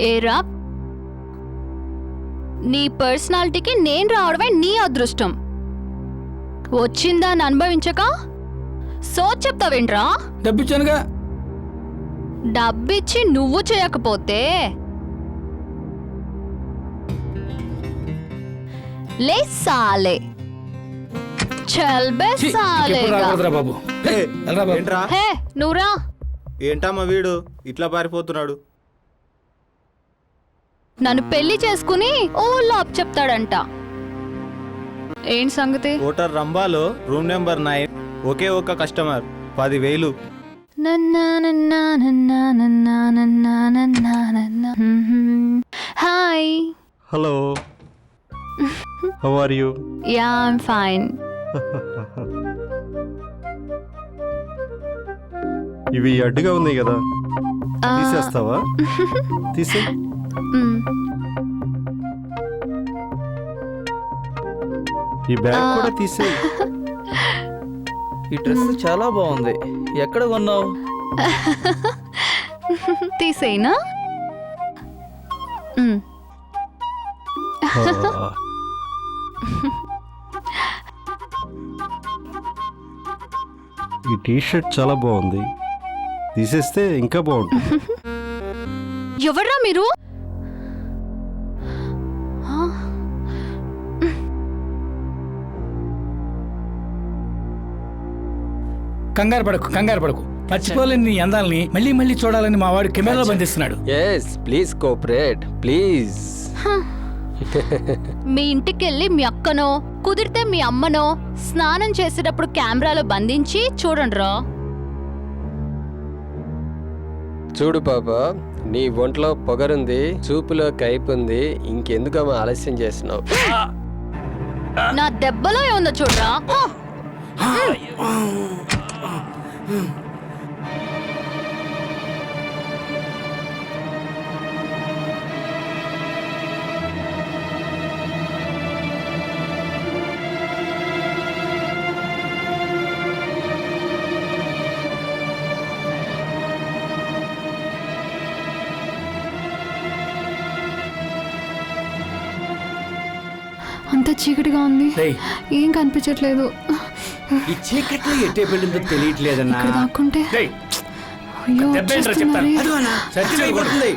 ఏరా, నీ పర్సనాలిటీకి నేను రావడమే నీ అదృష్టం. వచ్చిందా అని అనుభవించక సోచ్ చెప్తావేంట్రా? డబ్బిచ్చానుగా. డబ్బిచ్చి నువ్వు చేయకపోతే ले साले चल बे सालेगा బాబు. హే నూరా, ఏంటమ్మా వీడు ఇట్లా పారిపోతున్నాడు? నన్ను పెళ్లి చేసుకుని ఊళ్ళో అప్ చెప్తాడంట. ఏం సంగతి? హోటల్ రంబాలో రూమ్ నెంబర్ 9 ఒకే ఒక్క customer 10,000. Hi. Hello, how are you? Ya I'm fine. ఇవి అడ్డుగా ఉన్నాయి కదా, తీసేస్తావా? తీసే. ఈ బ్యాగ్ కూడా తీసే. ఈ డ్రెస్ చాలా బాగుంది. ఎక్కడ కొన్నావు? తీసేనా? ఈ టీషర్ట్ చాలా బాగుంది, తీసేస్తే ఇంకా బాగుంటుంది. ఎవర్రా మీరు? కంగారు పడకు. మర్చిపోలేని నీ అందాలని మళ్ళీ మళ్ళీ చూడాలని మా వాడు కెమెరాలో బంధిస్తున్నాడు. Please cooperate please. మీ ఇంటికెళ్ళి మీ అక్కనో కుదిరితే మీ అమ్మనో స్నానం చేసేటప్పుడు కెమెరాలో బంధించి చూడండిరా. చూడు పాప, నీ ఒంట్లో పొగరుంది, చూపులో కైపుంది, ఇంకెందుకమ్మా ఆలస్యం చేస్తున్నావు? నా దెబ్బలో ఏముందో చూడరా. అంత చీకటిగా ఉంది, రేయ్, ఏం కనిపించట్లేదు. ఈ చీకట్లో ఎట్టే వెళ్ళిందో తెలియట్లేదన్నా. ఇక్కడ దాక్కుంటే రేయ్, అయ్యో దెబ్బేంట్రా చెప్తాను. అదిగోనా, చచ్చిపోతుంది.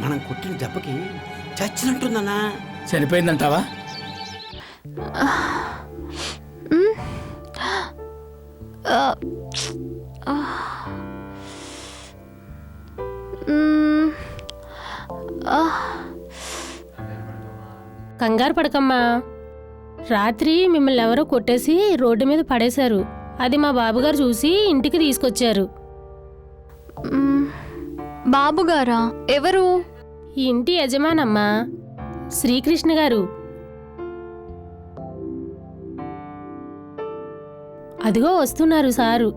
మనం కొట్టిన దెబ్బకి చచ్చినట్టుందన్నా. చనిపోయిందంటావా? కంగారు పడకమ్మా. రాత్రి మిమ్మల్ని ఎవరో కొట్టేసి రోడ్డు మీద పడేశారు. అది మా బాబుగారు చూసి ఇంటికి తీసుకొచ్చారు. బాబుగారా? ఎవరు? ఈ ఇంటి యజమానమ్మా, శ్రీకృష్ణ గారు. అదిగో వస్తున్నారు సారు.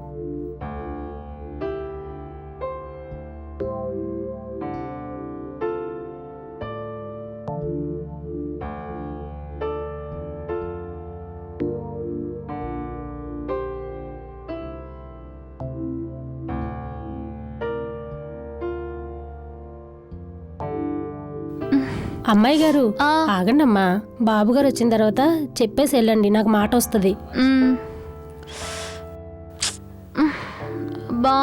అమ్మాయి గారు ఆగండమ్మా, బాబుగారు వచ్చిన తర్వాత చెప్పేసి వెళ్ళండి, నాకు మాట వస్తుంది. బా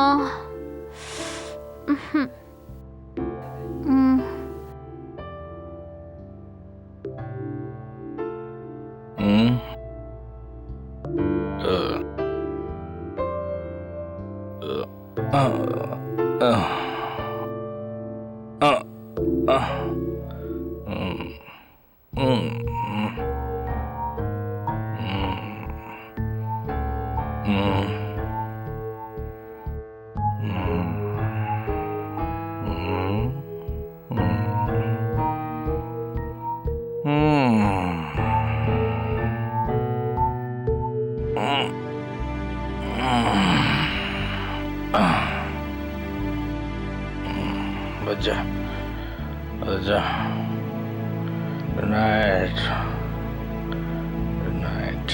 Baca. Good night. Good night.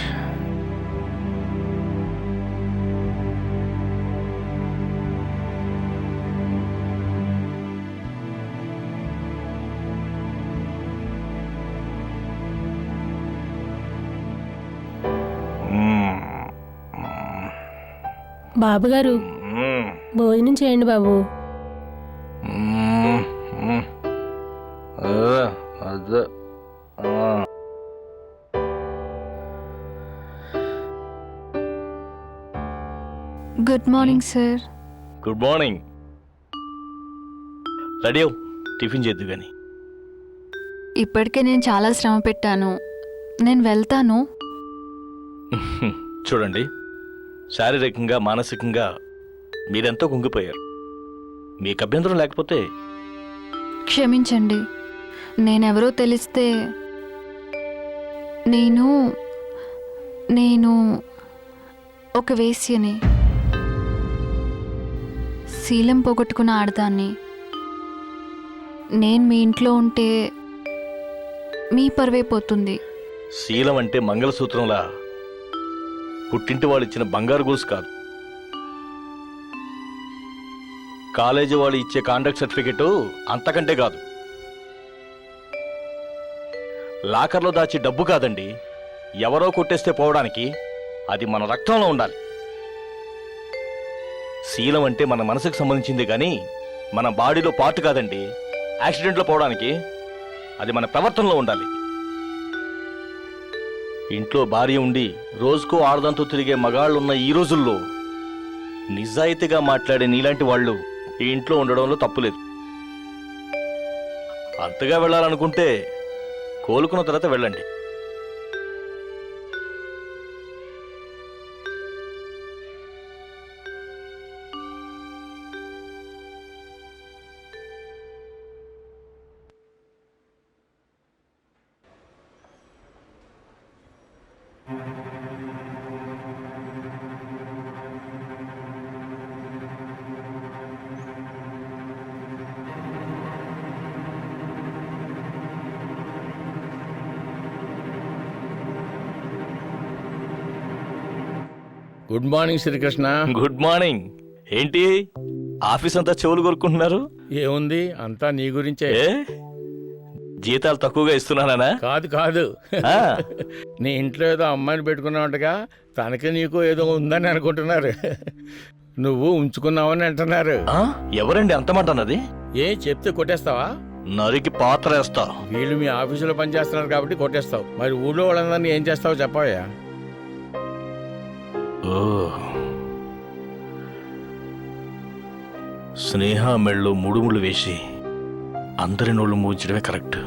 బాబు గారు భోజనం చేయండి బాబు. అదే good morning sir. Good morning. Ready అవు, టిఫిన్ చేద్దు కానీ. ఇప్పటికే నేను చాలా శ్రమ పెట్టాను, నేను వెళ్తాను. చూడండి, శారీరకంగా మానసికంగా మీరెంతో కుంగిపోయారు. మీకు అభ్యంతరం లేకపోతే క్షమించండి, నేనెవరో తెలిస్తే నేను నేను ఒక వేశ్యని, శీలం పోగొట్టుకున్న ఆడదాన్ని. నేను మీ ఇంట్లో ఉంటే మీ పరువే పోతుంది. శీలం అంటే మంగళసూత్రంలా పుట్టింటి వాళ్ళు ఇచ్చిన బంగారు గోసు కాదు. కాలేజీ వాళ్ళు ఇచ్చే కాండక్ట్ సర్టిఫికెట్ అంతకంటే కాదు. లాకర్లో దాచి డబ్బు కాదండి, ఎవరో కొట్టేస్తే పోవడానికి. అది మన రక్తంలో ఉండాలి. శీలం అంటే మన మనసుకు సంబంధించింది కానీ మన బాడీలో పార్ట్ కాదండి. యాక్సిడెంట్లో పోవడానికి అది మన ప్రవర్తనలో ఉండాలి. ఇంట్లో భార్య ఉండి రోజుకో ఆడదంతో తిరిగే మగాళ్ళున్న ఈ రోజుల్లో నిజాయితీగా మాట్లాడే నీలాంటి వాళ్ళు ఈ ఇంట్లో ఉండడంలో తప్పులేదు. అంతగా వెళ్ళాలనుకుంటే కోలుకున్న తర్వాత వెళ్ళండి. Good morning Srikrishna. Good morning. ఏంటి ఆఫీస్ అంతా చెవులు కొరుకుంటున్నారు? ఏముంది, అంతా నీ గురించే. ఏ జీతాలు తక్కువగా ఇస్తున్నానా? కాదు కాదు, ఆ, నీ ఇంట్లో ఏదో అమ్మాయిని పెట్టుకున్నావుగా, తనకి నీకు ఏదో ఉందని అనుకుంటున్నారు. నువ్వు ఉంచుకున్నావని అంటున్నారు. ఆ, ఎవరండి అంతమంటున్నది? ఏ చెప్తే కొట్టేస్తావా? నరికి పాత్ర వేస్తా. వీళ్ళు మీ ఆఫీసులో పనిచేస్తున్నారు కాబట్టి కొట్టేస్తావు. మరి ఊళ్ళో వాళ్ళందరినీ ఏం చేస్తావు చెప్పవయ్యా? ఓ, స్నేహ మెళ్ళు ముడుములు వేసి అందరి నోళ్ళు మూయించడమే కరెక్ట్.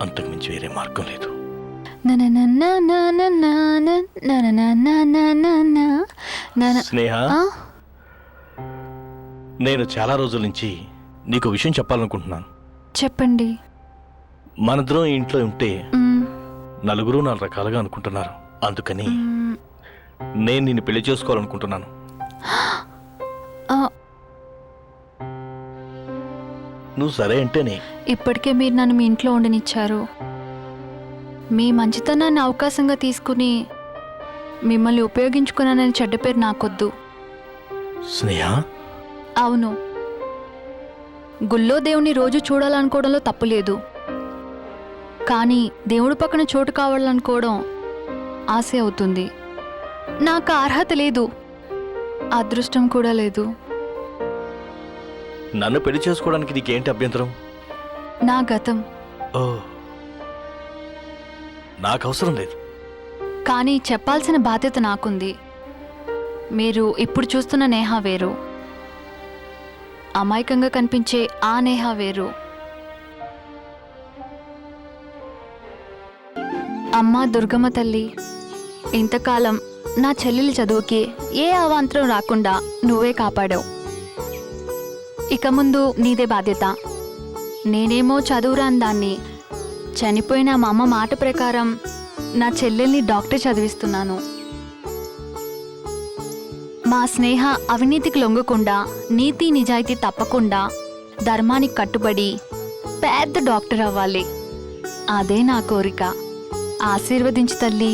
అంతకుమించి వేరే మార్గం లేదు. స్నేహ, నేను చాలా రోజుల నుంచి నీకు విషయం చెప్పాలనుకుంటున్నాను. చెప్పండి. మనిద్దరం ఈ ఇంట్లో ఉంటే నలుగురు 4 రకాలుగా అనుకుంటున్నారు. అందుకని నేను నిన్ను పెళ్లి చేసుకోవాలనుకుంటున్నాను. నువ్వు సరే అంటేనే. ఇప్పటికే మీరు నన్ను మీ ఇంట్లో ఉండనిచ్చారు. మీ మంచితనాన్ని అవకాశంగా తీసుకుని మిమ్మల్ని ఉపయోగించుకున్నానని చెడ్డ పేరు నాకొద్దు. స్నేహ, అవును, గుళ్ళో దేవుని రోజు చూడాలనుకోవడంలో తప్పులేదు. కానీ దేవుడి పక్కన చోటు కావాలనుకోవడం ఆశ అవుతుంది. నాకు అర్హత లేదు, అదృష్టం కూడా లేదు. నన్ను పెళ్లి చేసుకోవడానికి నీకేంటి అభ్యంతరం? నా గతం. ఓ, నాకు అవసరం లేదు. కానీ చెప్పాల్సిన బాధ్యత నాకుంది. మీరు ఇప్పుడు చూస్తున్న నేహ వేరు, అమాయకంగా కనిపించే ఆ నేహ వేరు. అమ్మా దుర్గమ్మ తల్లి, ఇంతకాలం నా చెల్లెలి చదువుకి ఏ అవాంతరం రాకుండా నువ్వే కాపాడావు. ఇక ముందు నీదే బాధ్యత. నేనేమో చదువురాని దాన్ని, చనిపోయిన మా అమ్మ మాట ప్రకారం నా చెల్లెల్ని డాక్టర్ చదివిస్తున్నాను. మా స్నేహ అవినీతికి లొంగకుండా, నీతి నిజాయితీ తప్పకుండా, ధర్మానికి కట్టుబడి పెద్ద డాక్టర్ అవ్వాలి. అదే నా కోరిక. ఆశీర్వదించు తల్లి.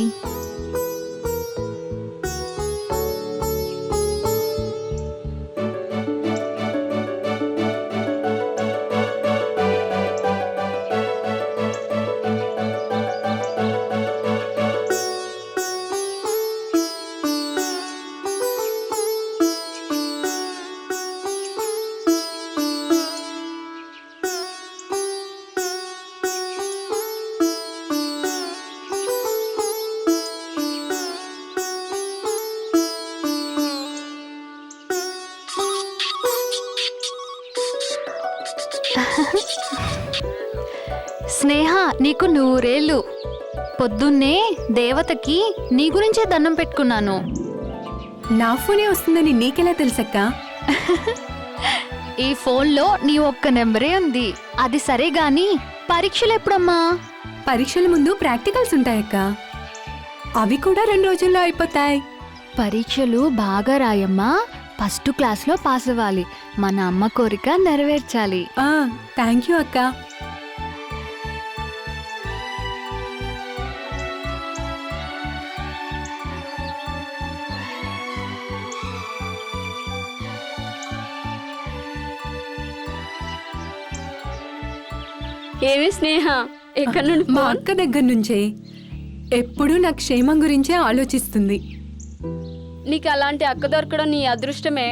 నీకు 100 ఏళ్ళు. పొద్దున్నే దేవతకి నీ గురించే దండం పెట్టుకున్నాను. నా ఫోనే వస్తుందని నీకెలా తెలుసక్క? ఈ ఫోన్లో నీ ఒక్క నెంబరే ఉంది. అది సరే గాని పరీక్షలు ఎప్పుడమ్మా? పరీక్షల ముందు ప్రాక్టికల్స్ ఉంటాయక్క. అవి కూడా 2 రోజుల్లో అయిపోతాయి. పరీక్షలు బాగా రాయమ్మా. ఫస్ట్ క్లాస్లో పాస్ అవ్వాలి. మన అమ్మ కోరిక నెరవేర్చాలి. థ్యాంక్ యూ అక్క. ఏమి స్నేహ, ఎక్కడి నుండి? మా అక్క దగ్గర నుంచే. ఎప్పుడూ నా క్షేమం గురించే ఆలోచిస్తుంది. నీకు అలాంటి అక్క దొరకడం నీ అదృష్టమే.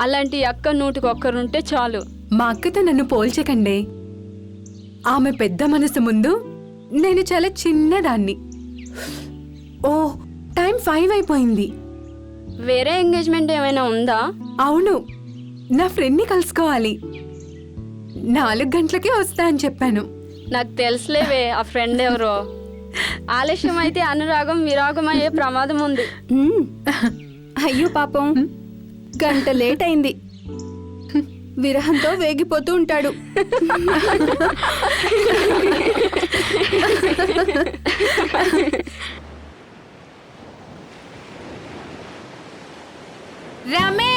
అలాంటి అక్క 100కి1 చాలు. మా అక్కతో నన్ను పోల్చకండి. ఆమె పెద్ద మనసు ముందు నేను చాలా చిన్నదాన్ని. ఓ, టైం 5 అయిపోయింది. వేరే ఎంగేజ్మెంట్ ఏమైనా ఉందా? అవును, నా ఫ్రెండ్ని కలుసుకోవాలి. 4 గంటలకే వస్తా అని చెప్పాను. నాకు తెలుసులేవే ఆ ఫ్రెండ్ ఎవరో. ఆలస్యం అయితే అనురాగం విరాగం అయ్యే ప్రమాదం ఉంది. అయ్యో పాపం, గంట లేట్ అయింది. విరహంతో వేగిపోతూ ఉంటాడు. రమేష్,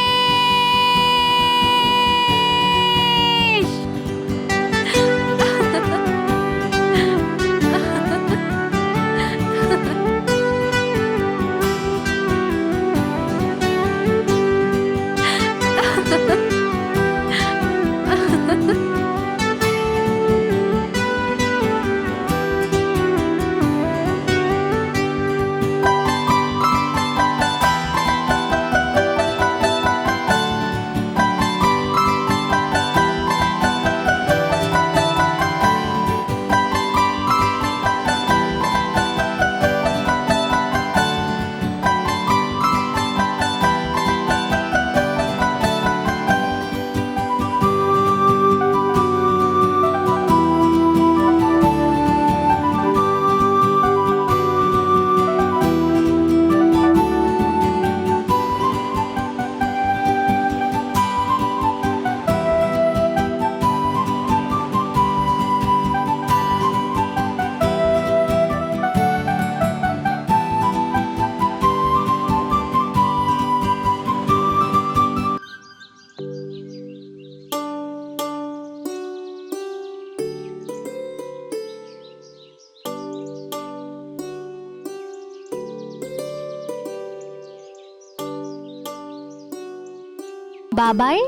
బాబాయ్.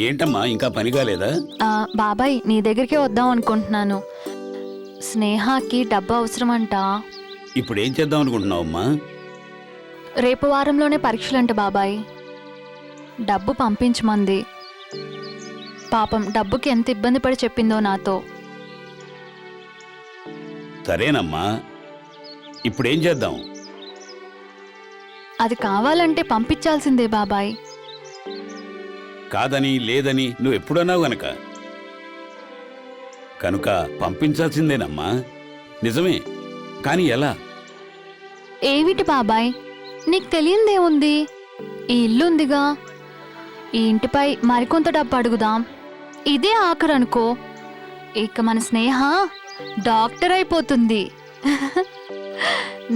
ఏంటమ్మా ఇంకా పని కాలేదా? బాబాయ్, నీ దగ్గరికి వద్దాం అనుకుంటున్నాను. స్నేహకి డబ్బు అవసరమంట. ఇప్పుడు ఏం చేద్దాం అనుకుంటున్నావమ్మా? రేపు వారంలోనే పరీక్షలంట బాబాయ్. డబ్బు పంపించమంది. పాపం డబ్బుకి ఎంత ఇబ్బంది పడి చెప్పిందో నాతో. సరేనమ్మా, ఇప్పుడేం చేద్దాం? అది కావాలంటే పంపించాల్సిందే బాబాయ్. కాదని లేదని నువ్వు ఎప్పుడన్నావు కనుక పంపించాల్సిందేనమ్మా. నిజమే, కానీ ఎలా? ఏమిటి బాబాయ్, నీకు తెలియందేముంది? ఈ ఇల్లు ఉందిగా, ఈ ఇంటిపై మరికొంత డబ్బు అడుగుదాం. ఇదే ఆఖరనుకో, ఇక మన స్నేహ డాక్టర్ అయిపోతుంది.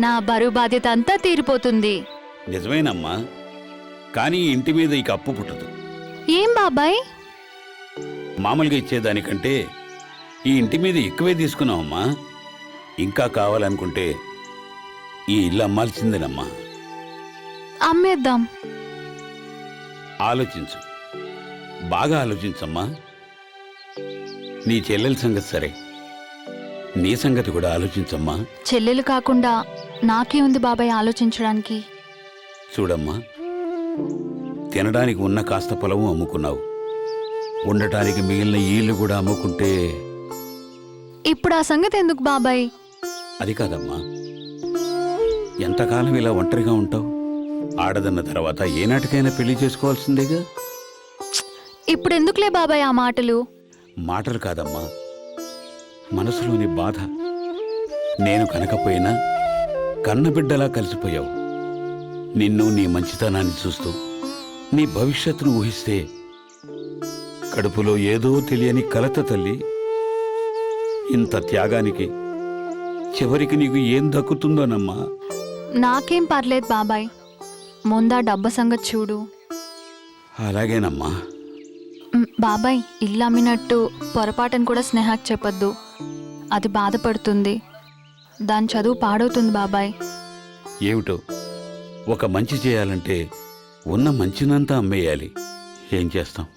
నా బరువు బాధ్యత అంతా తీరిపోతుంది. నిజమేనమ్మా, కానీ ఈ ఇంటి మీద ఇక అప్పు పుట్టదు. ఏం బాబాయ్? మామూలుగా ఇచ్చేదానికంటే ఈ ఇంటి మీద ఎక్కువే తీసుకున్నావమ్మా. ఇంకా కావాలనుకుంటే ఈ ఇల్లు అమ్మాల్సిందేనమ్మా. అమ్మేద్దాం. ఆలోచించు, బాగా ఆలోచించమ్మా. నీ చెల్లెల సంగతి సరే, నీ సంగతి కూడా ఆలోచించమ్మా. చెల్లెలు కాకుండా నాకే ఉంది బాబాయ్ ఆలోచించడానికి. చూడమ్మా, తినడానికి ఉన్న కాస్త పొలము అమ్ముకున్నావు. ఉండటానికి మిగిలిన ఈ ఇల్లు కూడా అమ్ముకుంటే. ఇప్పుడు ఆ సంగతి ఎందుకు బాబాయ్? అది కాదమ్మా, ఎంతకాలం ఇలా ఒంటరిగా ఉంటావు? ఆడదన్న తర్వాత ఏనాటికైనా పెళ్లి చేసుకోవాల్సిందేగా. ఇప్పుడు ఎందుకులే బాబాయ్ ఆ మాటలు? మాటలు కాదమ్మా, మనసులోని బాధ. నేను కనకపోయినా కన్నబిడ్డలా కలిసిపోయావు. నిన్ను, నీ మంచితనాన్ని చూస్తూ నీ భవిష్యత్తును ఊహిస్తే కడుపులో ఏదో తెలియని కలత తల్లి. ఇంత త్యాగానికి చివరికి నీకు ఏం దక్కుతుందోనమ్మా. నాకేం పర్లేదు బాబాయ్, ముందా డబ్బు సంగతి చూడు. అలాగేనమ్మా. బాబాయ్, ఇల్లు అమ్మినట్టు పొరపాటును కూడా స్నేహకు చెప్పొద్దు. అది బాధపడుతుంది, దాని చదువు పాడవుతుంది బాబాయ్. ఏమిటో, ఒక మంచి చేయాలంటే ఉన్న మంచినంతా అమ్మేయాలి. ఏం చేస్తాం?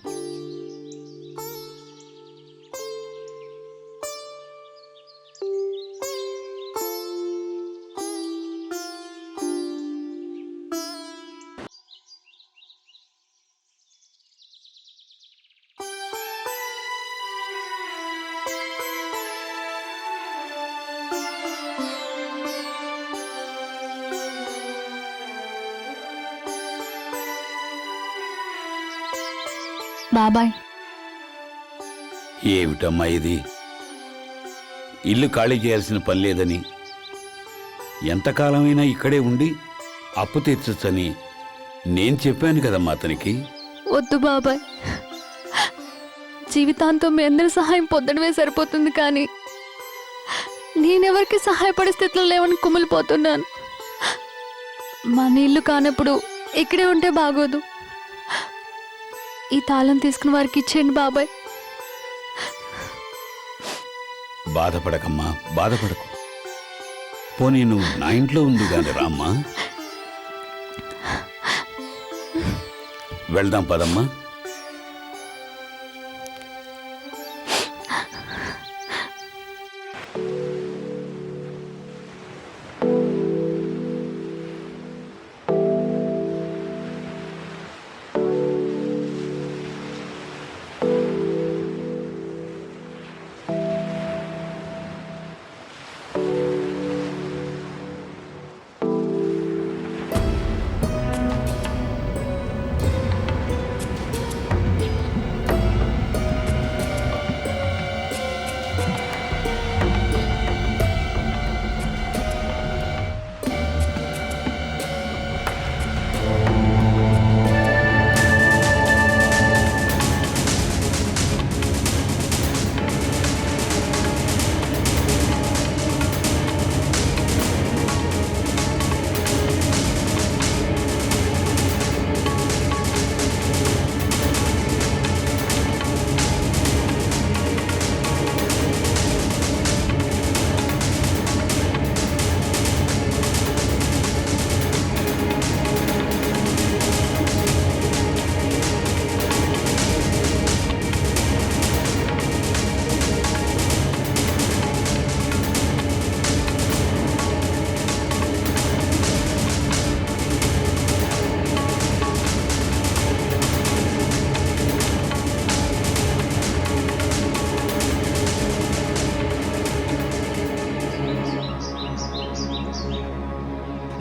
బాబాయ్, ఏమిటమ్మా ఇది? ఇల్లు ఖాళీ చేయాల్సిన పని లేదని, ఎంతకాలమైనా ఇక్కడే ఉండి అప్పు తీర్చొచ్చని నేను చెప్పాను కదమ్మా అతనికి. వద్దు బాబాయ్, జీవితాంతం మీ అందరి సహాయం పొందడమే సరిపోతుంది, కానీ నేనెవరికి సహాయపడే స్థితిలో లేవని కుమిలిపోతున్నాను. మన ఇల్లు కానప్పుడు ఇక్కడే ఉంటే బాగోదు. ఈ తాళం తీసుకున్న వారికి ఇచ్చేయండి బాబాయ్. బాధపడకమ్మా, బాధపడకు. పోనీ నువ్వు నా ఇంట్లో ఉంది కానీ రామ్మా. వెళ్దాం పదమ్మా.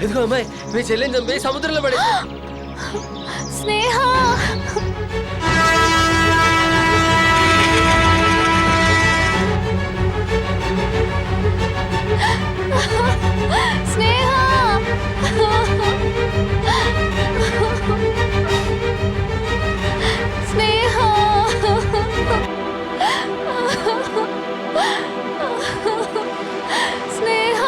ఇదిగో అమ్మాయి, మీ చెల్లిని చంపి సముద్రంలో పడి. స్నేహ, స్నేహ, స్నేహ, స్నేహ,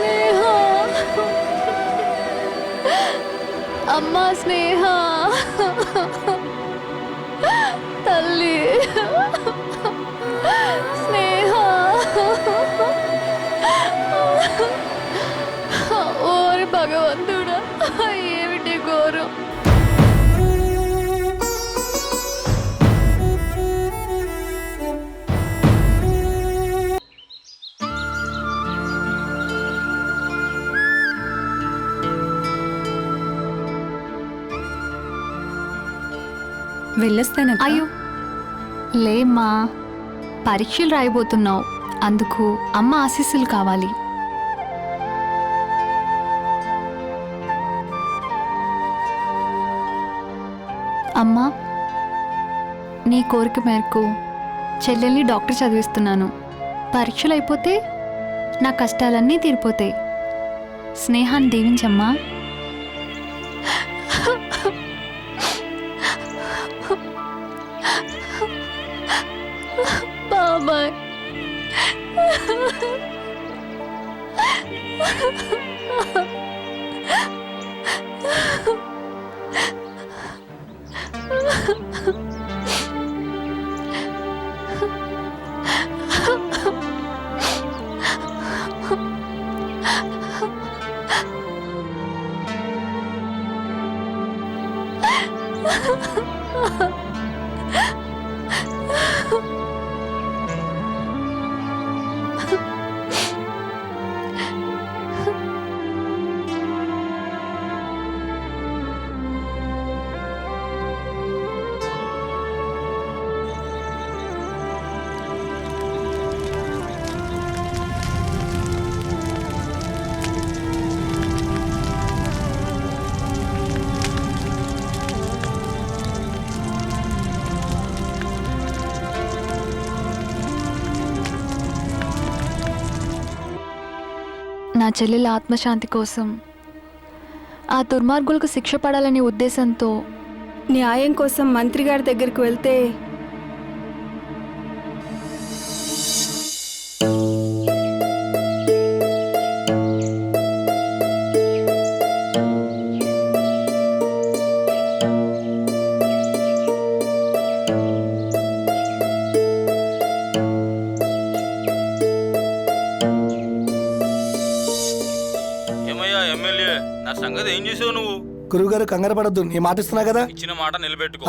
స్నేహ, అమ్మా స్నేహ, తల్లి స్నేహ, ఓరి భగవంతుడా, ఏమిటి ఘోరం. వెళ్ళొస్తాను. అయ్యో లేమ్మా, పరీక్షలు రాయబోతున్నావు, అందుకు అమ్మ ఆశీస్సులు కావాలి. అమ్మా, నీ కోరిక మేరకు చెల్లెల్ని డాక్టర్ చదివిస్తున్నాను. పరీక్షలు అయిపోతే నా కష్టాలన్నీ తీరిపోతాయి. స్నేహాన్ని దీవించమ్మా. బాబాయ్. నా చెల్లెల ఆత్మశాంతి కోసం, ఆ దుర్మార్గులకు శిక్ష పడాలనే ఉద్దేశంతో న్యాయం కోసం మంత్రి గారి దగ్గరికి వెళ్తే ఏమయ్యా ఎమ్మెల్యే, నా సంగతి ఏం చేసావు నువ్వు? గురువుగారు కంగారు పడద్దు, నీ మాట ఇస్తున్నా కదా. ఇచ్చిన మాట నిలబెట్టుకో.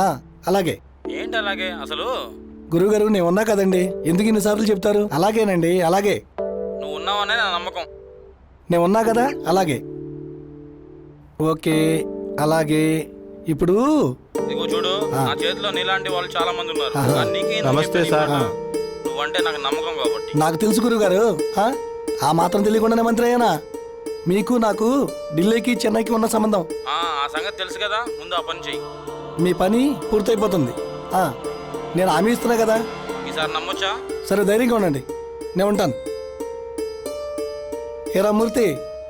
అలాగే. ఏంటి అలాగే? అసలు గురువుగారు నేను ఉన్నా కదండి, ఎందుకు ఇన్నిసార్లు చెప్తారు? అలాగేనండి, అలాగే. నువ్వు ఉన్నావనే నా నమ్మకం. నేను ఉన్నా కదా, అలాగే. ఓకే, అలాగే. ఇప్పుడు ఇదిగో చూడు, నా చేతిలో నీలాంటి వాళ్ళు చాలా మంది ఉన్నారు. కానీ నీకేం నమస్తే చెప్పేది సార్. మాట? నువ్వంటే నాకు నమ్మకం కాబట్టి. నాకు తెలుసు గురువుగారు, ఆ మాత్రం తెలియకుండానే మంత్రి అయ్యానా? మీకు నాకు ఢిల్లీకి చెన్నైకి ఉన్న సంబంధం. ఆ సంగతి తెలుసు కదా, ముందు ఆ పని చెయ్యి. మీ పని పూర్తయిపోతుంది. నేను హామీ ఇస్తున్నా కదా. ఈసారి నమ్మొచ్చా? సరే, ధైర్యంగా ఉండండి, నేను ఉంటాను. ఏరా మూర్తి,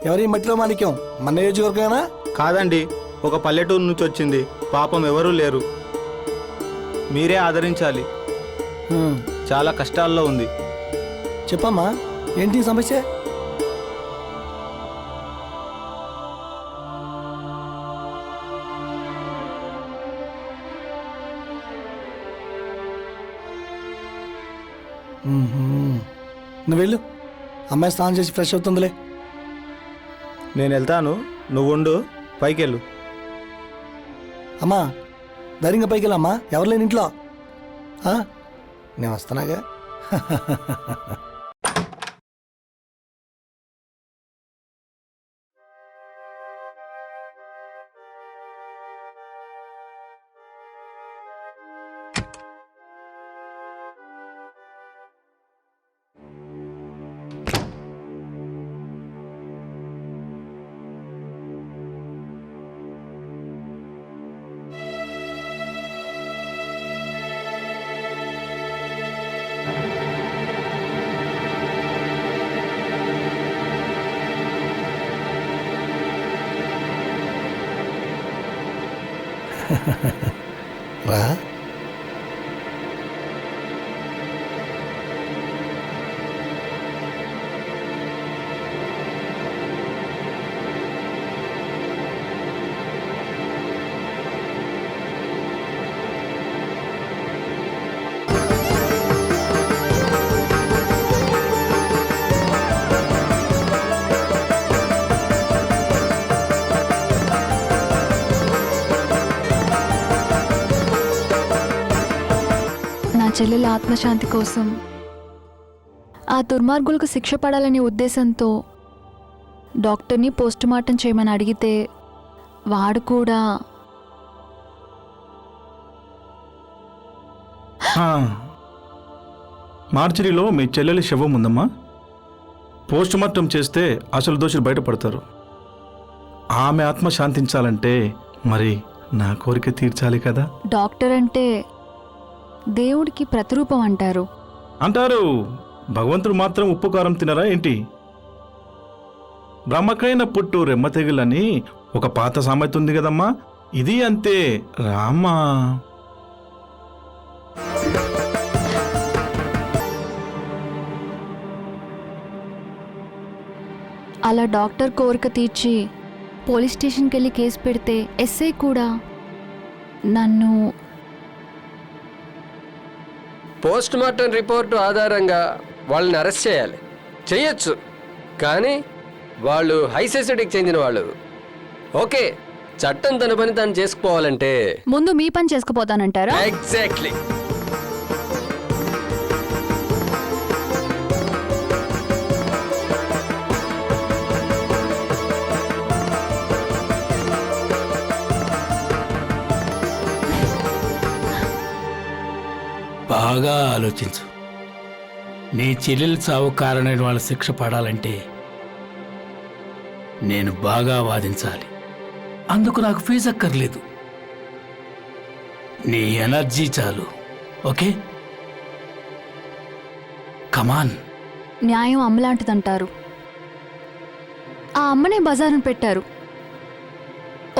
ఎవరి మట్టిలో మాణిక్యం? మన నియోజకవర్గమేనా? కాదండి, ఒక పల్లెటూరు నుంచి వచ్చింది. పాపం ఎవరూ లేరు, మీరే ఆదరించాలి. చాలా కష్టాల్లో ఉంది. చెప్పమ్మా, ఏంటి సమస్య? నువ్వు వెళ్ళు, అమ్మాయి స్నానం చేసి ఫ్రెష్ అవుతుందిలే. నేను వెళ్తాను, నువ్వు ఉండు, పైకి వెళ్ళు. అమ్మా, ధైర్యంగా పైకి వెళ్ళమ్మా, ఎవరు లేని ఇంట్లో. నేను వస్తున్నాగా. రా. చెల్లెల ఆత్మశాంతి కోసం, ఆ దుర్మార్గులకు శిక్ష పడాలనే ఉద్దేశంతో డాక్టర్ని పోస్టుమార్టం చేయమని అడిగితే వాడు కూడా మార్చరీలో మీ చెల్లెలి శవం ఉందమ్మా. పోస్టుమార్టం చేస్తే అసలు దోషులు బయటపడతారు. ఆమె ఆత్మ శాంతించాలంటే మరి నా కోరిక తీర్చాలి కదా. డాక్టర్ అంటే దేవుడికి ప్రతిరూపం అంటారు. అంటారు. భగవంతుడు మాత్రం ఉప్పు కారం తినరా ఏంటి? బ్రహ్మకైన పుట్టు రెమ్మ తెగులని ఒక పాత సామెత ఉంది కదమ్మా, ఇది అంతే రామ్మా. అలా డాక్టర్ కోరిక తీర్చి పోలీస్ స్టేషన్కి వెళ్ళి కేసు పెడితే ఎస్ఐ కూడా నన్ను పోస్ట్ మార్టం రిపోర్టు ఆధారంగా వాళ్ళని అరెస్ట్ చేయాలి, చెయ్యొచ్చు. కానీ వాళ్ళు హై సొసైటీకి చెందిన వాళ్ళు. ఓకే, చట్టం తన పని తాను చేసుకోవాలంటే ముందు మీ పని చేసుకుపోతానంటారా? ఎగ్జాక్ట్లీ. బాగా ఆలోచించు. నీ చెల్లెలు చావు కారణమైన వాళ్ళ శిక్ష పడాలంటే నేను బాగా వాదించాలి. అందుకు నాకు ఫీజు అక్కర్లేదు, నీ ఎనర్జీ చాలు. ఓకే, కమాన్. న్యాయం అమ్మలాంటిదంటారు. ఆ అమ్మనే బజారును పెట్టారు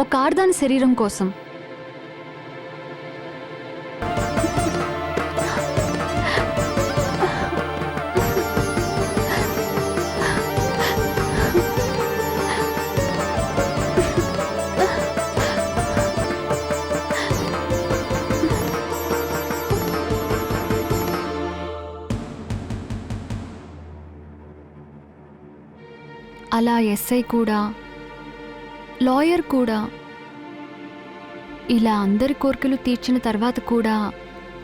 ఒక ఆడదాని శరీరం కోసం. అలా ఎస్ఐ కూడా, లాయర్ కూడా, ఇలా అందరి కోరికలు తీర్చిన తర్వాత కూడా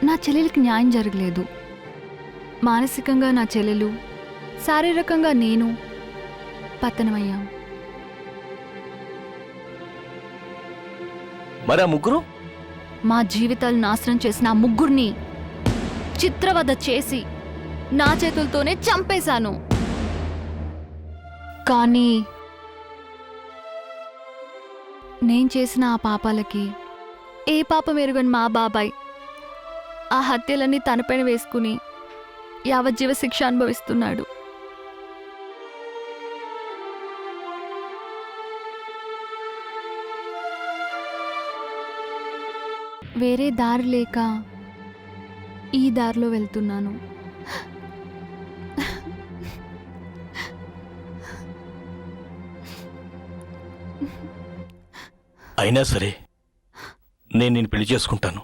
నా చెల్లెలికి న్యాయం జరగలేదు. మానసికంగా నా చెల్లెలు, శారీరకంగా నేను పతనమయ్యాం. మరి ఆ ముగ్గురు? మా జీవితాలు నాశనం చేసిన ఆ ముగ్గురిని చిత్రవద చేసి నా చేతులతోనే చంపేశాను. కానీ నేను చేసిన ఆ పాపాలకి ఏ పాపం ఎరుగని మా బాబాయ్ ఆ హత్యలన్నీ తనపైన వేసుకుని యావజ్జీవ శిక్ష అనుభవిస్తున్నాడు. వేరే దారి లేక ఈ దారిలో వెళ్తున్నాను. అయినా సరే నేను నిన్ను పెళ్లి చేసుకుంటాను.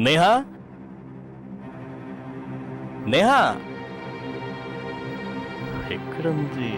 నేహా, నేహా ఎక్కడుంది?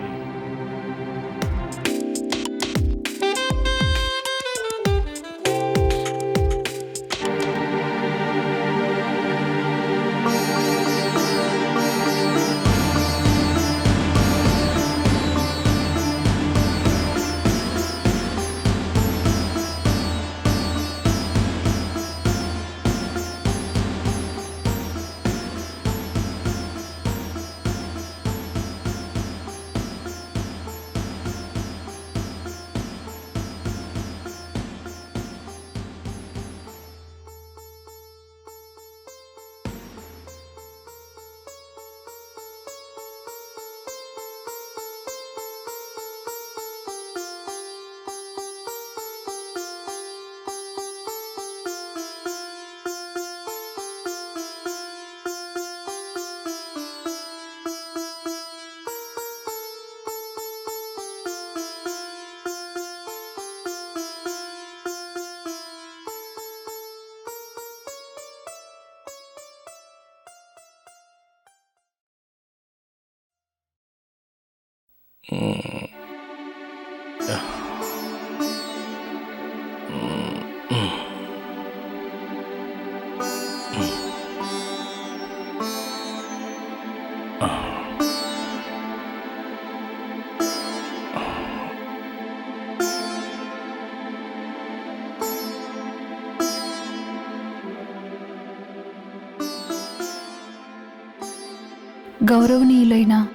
గౌరవనీయులైన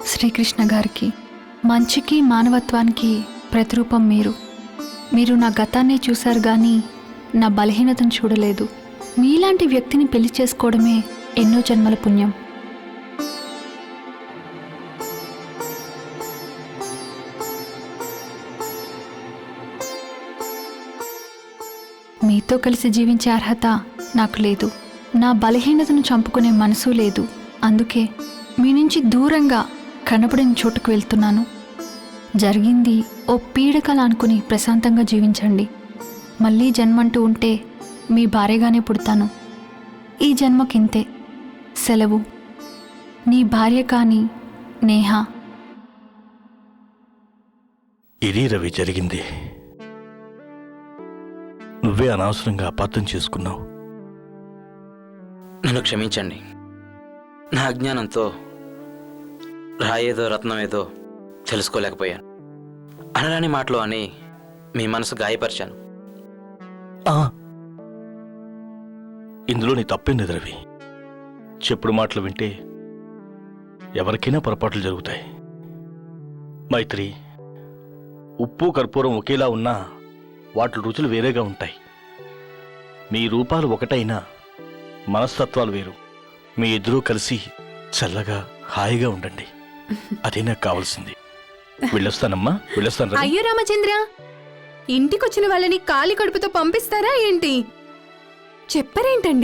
శ్రీకృష్ణ గారికి, మంచికి మానవత్వానికి ప్రతిరూపం మీరు నా గతాన్ని చూశారు కానీ నా బలహీనతను చూడలేదు. మీలాంటి వ్యక్తిని పెళ్లి చేసుకోవడమే ఎన్నో జన్మల పుణ్యం. మీతో కలిసి జీవించే అర్హత నాకు లేదు. నా బలహీనతను చంపుకునే మనసు లేదు. అందుకే మీ నుంచి దూరంగా కనపడని చోటుకు వెళ్తున్నాను. జరిగింది ఓ పీడకల అనుకుని ప్రశాంతంగా జీవించండి. మళ్ళీ జన్మంటూ ఉంటే మీ భార్యగానే పుడతాను. ఈ జన్మకింతే. సెలవు. నీ భార్య కాని నేహ. ఇది రవి జరిగింది. నువ్వే అనవసరంగా అపార్థం చేసుకున్నావు. నన్ను క్షమించండి. నా అజ్ఞానంతో రాయేదో రత్నం ఏదో తెలుసుకోలేకపోయాను. అనరాని మాటలు అని మీ మనసు గాయపరిచాను. ఇందులో నీ తప్పేంది రవి? చెప్పుడు మాటలు వింటే ఎవరికైనా పొరపాట్లు జరుగుతాయి. మైత్రి, ఉప్పు కర్పూరం ఒకేలా ఉన్నా వాటి రుచులు వేరేగా ఉంటాయి. మీ రూపాలు ఒకటైనా మనస్తత్వాలు వేరు. మీ ఇద్దరూ కలిసి చల్లగా హాయిగా ఉండండి. అదే నాకు కావాల్సింది. వెళ్ళొస్తానమ్మా, వెళ్ళొస్తాను. అయ్యో రామచంద్ర, ఇంటికొచ్చిన వాళ్ళని ఖాళీ కడుపుతో పంపిస్తారా ఏంటి? చెప్పరేంటండి?